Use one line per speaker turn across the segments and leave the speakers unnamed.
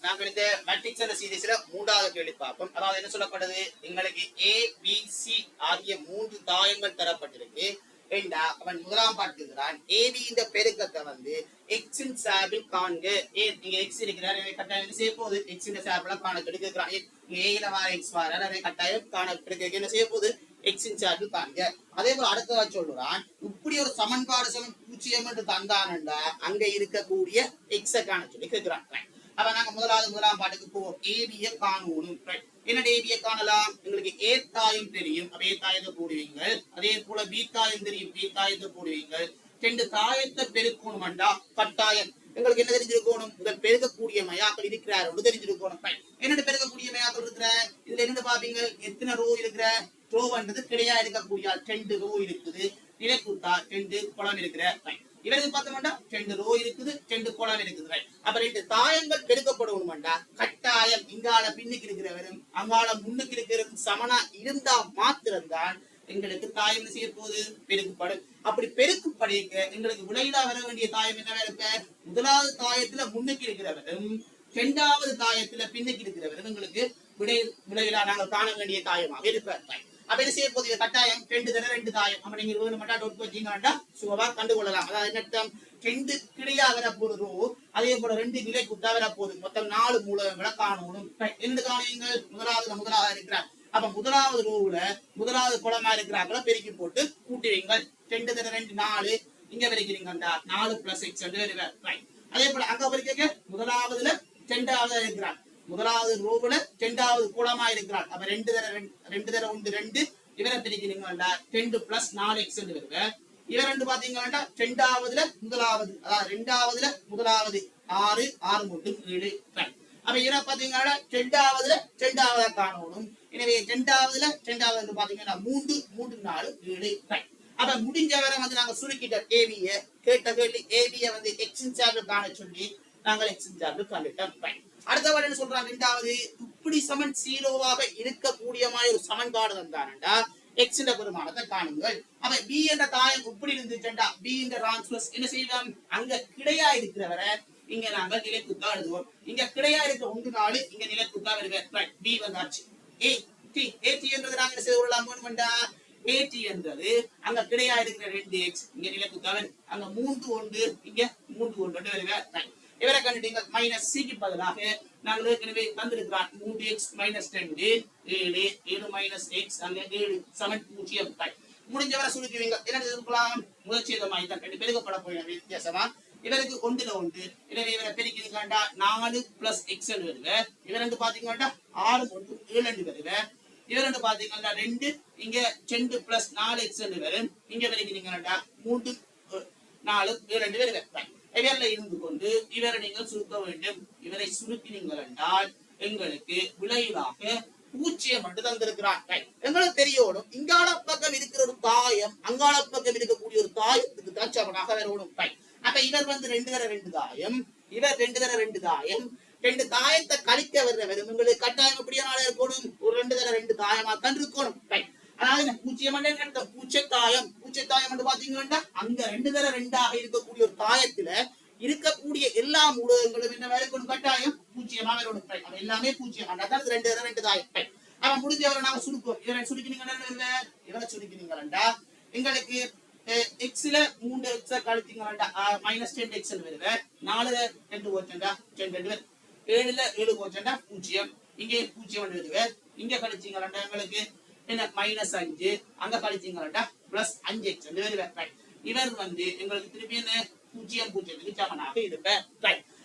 நாங்கள் இந்த மேட்ரிக்ஸ் என்ற சீரீஸ்ல மூன்றாவது கேள்வி பார்ப்போம். அதாவது என்ன சொல்லப்படுது, எங்களுக்கு A, B, C ஆகிய 3 தாயங்கள் தரப்பட்டிருக்கு. அவன் முதலாம் பார்க்கிறான் AB இந்த பெருக்கத்தை வந்து X இன் சார்பில் காண்க. நீங்க X இருக்கிறார், கட்டாயம் செய்ய போகுது X இந்த சார்பில் காண கிடைக்கிறான். A வார X வார அதை கட்டாயம் காண கிடைக்க என்ன செய்ய போகுது X இன் சார்பில் காண்க. அதே போல அடுத்ததா சொல்றான், இப்படி ஒரு சமன்பாடு பூஜ்ஜியம் என்று தந்தான்டா அங்க இருக்கக்கூடிய X காண சொல்லி கேட்கிறான். அப்ப நாங்க முதலாம் பாட்டுக்கு போவோம். ஏபிய காணணும். என்ன ஏபிய காணலாம், எங்களுக்கு ஏ தாயம் தெரியும், அப்ப ஏ தாயத்தை போடுவீங்க. அதே போல பி தாயம் தெரியும், பி தாயத்தை போடுவீங்க. 2 தாயத்தை பெருக்கணும்டா கட்டாயம் எங்களுக்கு என்ன தெரிஞ்சிருக்கணும், முதல் பெருக்கக்கூடிய மயாக்கள் இருக்கிறார் தெரிஞ்சிருக்கணும். என்னென்ன பெருக்கக்கூடிய மயாக்கள் இருக்கிற இதுல என்ன பாப்பீங்க, எத்தனை ரோ இருக்கிற ரோன்றது கிடையா இருக்கக்கூடிய 2 ரோ இருக்குது. நிலைக்குத்தா 2 குளம் இருக்கிற இவருக்கு பார்த்தோம்னா 2 ரோ இருக்குது, 2 கோலம் இருக்குது. அப்ப 2 தாயங்கள் பெருக்கப்படணும்டா கட்டாயம் இங்கால பின்னுக்கு இருக்கிறவரும் அங்கால முன்னுக்கு இருக்கிறவரும் சமனா இருந்தா மாத்திரம்தான் எங்களுக்கு தாயம் செய்ய போது பெருக்கப்படும். அப்படி பெருக்கப்படிக்க எங்களுக்கு விளையிலா வர வேண்டிய தாயம் என்னவா இருக்க, முதலாவது தாயத்துல முன்னுக்கு இருக்கிறவரும் 2வது தாயத்துல பின்னுக்கு இருக்கிறவரும் எங்களுக்கு விளையிலா நாங்கள் காண வேண்டிய தாயமாக இருப்ப. அப்ப என்ன செய்ய போது கட்டாயம் 2 தடவை 2 தாயம். அப்ப நீங்க வேணும்ட்டா டொட் வச்சீங்கன்னா சுகமா கண்டுகொள்ளலாம். அதாவது என்ன 2 கிடையா வர போது ரோ, அதே போல 2 நிலை குத்தா வர போகுது. மொத்தம் 4 மூலகங்களை காணணும். எந்த காணுவீங்க, முதலாவது இருக்கிறார். அப்ப முதலாவது ரோவுல முதலாவது குளமா இருக்கிறாங்களா பெருக்கி போட்டு கூட்டுவீங்க. 2 தடவை 2 4 இங்க வரைக்கிறீங்கடா 4 + x வருவார். அதே போல அங்க வரைக்க முதலாவதுல 2வது இருக்கிறார், முதலாவது ரோவுல 2வது கோலமா இருக்கிறார். அப்ப 2 தடவை 1 2 இவரை பிரிக்கிறீங்களா 2 + 4x வருவ. இவர் 2 பாத்தீங்கன்னா 2வதுல முதலாவது, அதாவது 2வதுல முதலாவது 6 6 மட்டும் 7. அப்ப இவரை பாத்தீங்கன்னா 2வதுல 2வது காணணும். எனவே 2வதுல 2வது பாத்தீங்கன்னா 3 3 4 7. அப்ப முடிஞ்ச வரை வந்து நாங்க சுருக்கிட்டோம் ஏபிய. கேட்ட கேள்வி ஏபிய வந்து எக்ஸ் இன் சார்பில் காண சொல்லி நாங்கள் எக்ஸ் இன் சார்பில் காணிட்டோம். அடுத்த வாரம் என்ன சொல்றாங்க, 2வது இப்படி சமன் 0வாக இருக்கக்கூடிய மாதிரி ஒரு சமன்பாடு வந்தானண்டா எக்ஸ் என்ற பெருமானத்தை காணுங்கள். அப்ப பி என்ற தாயம் இப்படி இருந்துச்சுண்டா பி என்ற டிரான்ஸ்வர்ஸ் என்ன செய்வோம், அங்க கிடையா இருக்கிறவரை இங்க நாங்கள் நிலைக்குத்தா எழுதுவோம். இங்க கிடையா இருக்க 1 4 இங்க நிலைக்குத்தா வருவேன். பி வந்தாச்சு. ஏ டி என்றது நாங்க செய்து கொள்ளலாம். ஏடி என்றது அங்க கிடையா இருக்கிற 2x இங்க நிலைக்குத்தா வரும். அங்க 3 1 இங்க 3 1 வருவேன். இவரை கண்டுட்டீங்க. மைனஸ் சிக்கு பதிலாக நாங்கள் ஏற்கனவே தந்திருக்கிறான் 3x - 2 7 7 - x அங்க 7 0. முடிஞ்சவரை சுருக்குவீங்க. என்ன இருக்கலாம், முதற்சேதமாய் தான் 2 பெருக்கப்பட போய் வித்தியாசமா இவருக்கு 1 ல 1. எனவே இவரை பெருக்கிங்கண்டா 4 + x வருவ. இவர் 2 பாத்தீங்கன்னா 6 1 7 வருவ. இவர் 2 பாத்தீங்கன்னா 2 இங்க 2 + 4x வரும். இங்க பெருக்கினீங்கன்னா 3 4 7 வருவ. இவர்ல இருந்து கொண்டு இவரை நீங்கள் சுருக்க வேண்டும். இவரை சுருக்கினீங்கள் என்றால் எங்களுக்கு விளைவாக 0 மட்டும் தந்திருக்கிறான். எங்களுக்கு தெரியணும், இங்கால பக்கம் இருக்கிற ஒரு தாயம் அங்கால பக்கம் இருக்கக்கூடிய ஒரு தாயத்துக்கு தான் சமனாக வரணும். அப்ப இவர் வந்து 2 தடவை 2 தாயம், இவர் 2 தடவை 2 தாயம். 2 தாயத்தை கழிக்க வர்றவர் உங்களுக்கு கட்டாயம் எப்படியான இருக்கணும், ஒரு 2 தடவை 2 தாயமா தான் இருக்கணும். அதாவது பூச்சத்தாயம் என்று பாத்தீங்கன்னா அங்க 2 தடவை 2ஆக இருக்கக்கூடிய ஒரு தாயத்துல இருக்கக்கூடிய எல்லா மூலகங்களும் என்ன இருக்கணும், கட்டாயம் 0 வரணும். அவன் எல்லாமே 0. அதான் 2 தடவை 2 தாயம். அவன் முடிஞ்சவரை நாங்க சுருக்குவோம். இவரை சுருக்கினீங்கன்னா இவரை சுருக்கினீங்களா எங்களுக்கு எக்ஸ்ல 3x கழித்தீங்களா -10x வருவ. 4 2 போச்சா 2 7ல 7 போச்சா 0. இங்கே 0 வருவ. இங்க கழிச்சீங்களா எங்களுக்கு என்ன -5 அங்க கழிச்சீங்களா +5x வருவ. இவர் வந்து எங்களுக்கு திருப்பி என்ன 0 0க்கு சமனாக இருப்பேன்.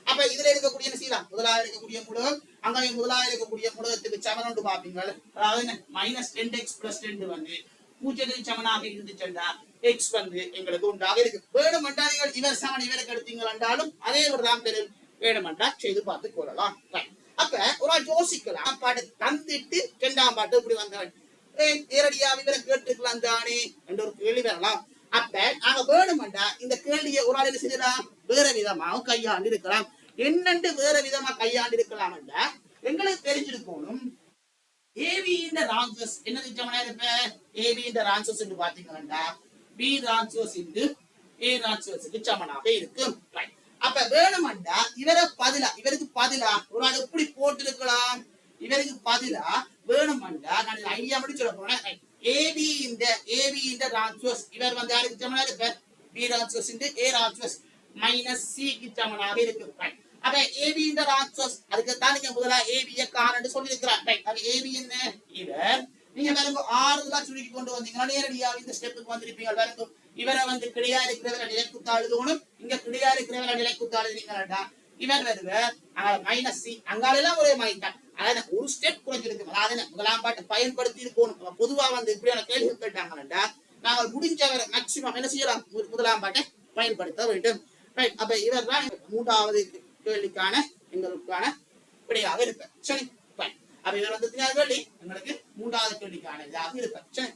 அப்ப இதுல இருக்கக்கூடிய என்ன செய்யலாம், முதலாக இருக்கக்கூடிய மூலகம் அங்க முதலாக இருக்கக்கூடிய மூலகத்துக்கு சமன் பாப்பீங்க. அதாவது -10x + 2 வந்து 0க்கு சமனாக இருந்துச்சுண்டா x வந்து எங்களுக்கு உண்டாக இருக்கு. வேணுமென்றா நீங்கள் இவர் சமன் இவருக்கு எடுத்தீங்களாலும் அதே ஒரு தான் பெரும். வேணுமென்றா செய்து பார்த்து கொள்ளலாம். அப்ப ஒரு யோசிக்கலாம், பாட்டு தந்துட்டு 2ஆம் பாட்டு இப்படி வந்தவன் நேரடியா இவரை கேட்டுக்கலாம் தானே என்ற ஒரு கேள்வி வரலாம். அப்ப நாங்க வேணுமெண்டா இந்த கேள்வியை ஒரு ஆள் என்ன செய்யலாம், வேற விதமாகவும் கையாண்டு இருக்கலாம். என்னென்று வேற விதமா கையாண்டு இருக்கலாம் என்றா எங்களுக்கு தெரிஞ்சிருக்கணும். ஏபி இந்த ரான்சஸ் என்ன சமனா இருப்ப, ஏபி இந்த ரான்சஸ் என்று பாத்தீங்கன்னா பி ரான்சஸ் இன்டு ஏ ரான்சஸ்க்கு சமனாக இருக்கும். அப்ப வேணுமெண்டா இவருக்கு பதிலா ஒரு ஆள் எப்படி போட்டிருக்கலாம், இவருக்கு பதிலா வேணுமெண்டா நான் ஐடியா மட்டும் சொல்ல போறேன். ஏபி இந்த டிரான்ஸ்வர்ஸ் இவர் வந்து யாருக்கு சமனாக இருப்பார், பி டிரான்ஸ்வர்ஸ் ஏ டிரான்ஸ்வர்ஸ் மைனஸ் சி க்கு சமனாக இருக்கு. அப்ப ஏபி இந்த டிரான்ஸ்வர்ஸ் அதுக்கு தான் நீங்க முதல்ல ஏபி காரணம் சொல்லியிருக்கிறார். அப்ப ஏபி என்ன இவர், நீங்க பாருங்க ஆறுதலா சுருக்கி கொண்டு வந்தீங்கன்னா நேரடியா இந்த ஸ்டெப்புக்கு வந்திருப்பீங்க. பாருங்க இவரை வந்து கிடையா இருக்கிறவரை நிலைக்குத்தா எழுதணும், இங்க கிடையா இருக்கிறவரை நிலைக்குத்தா எழுதினீங்கன்னா இவர் வருவர் மைனஸ் சி, அங்காலெல்லாம் ஒரே மாதிரி தான். அதாவது ஒரு ஸ்டெப் குறைஞ்சிருக்கு. அதாவது முதலாம் பாட்டு பயன்படுத்தி இருக்கணும். பொதுவா வந்து இப்படியான கேள்வி கேட்டாங்கன்னா நாங்கள் முடிஞ்சவரை மேக்சிமம் என்ன செய்யலாம், முதலாம் பாட்டை பயன்படுத்த வேண்டும். அப்ப இவர் தான் மூன்றாவது கேள்விக்கான எங்களுக்கான விடையாக இருப்பார். சரி, அப்ப இவர் வந்து கேள்வி எங்களுக்கு மூன்றாவது கேள்விக்கான இதாக இருப்பார். சரி.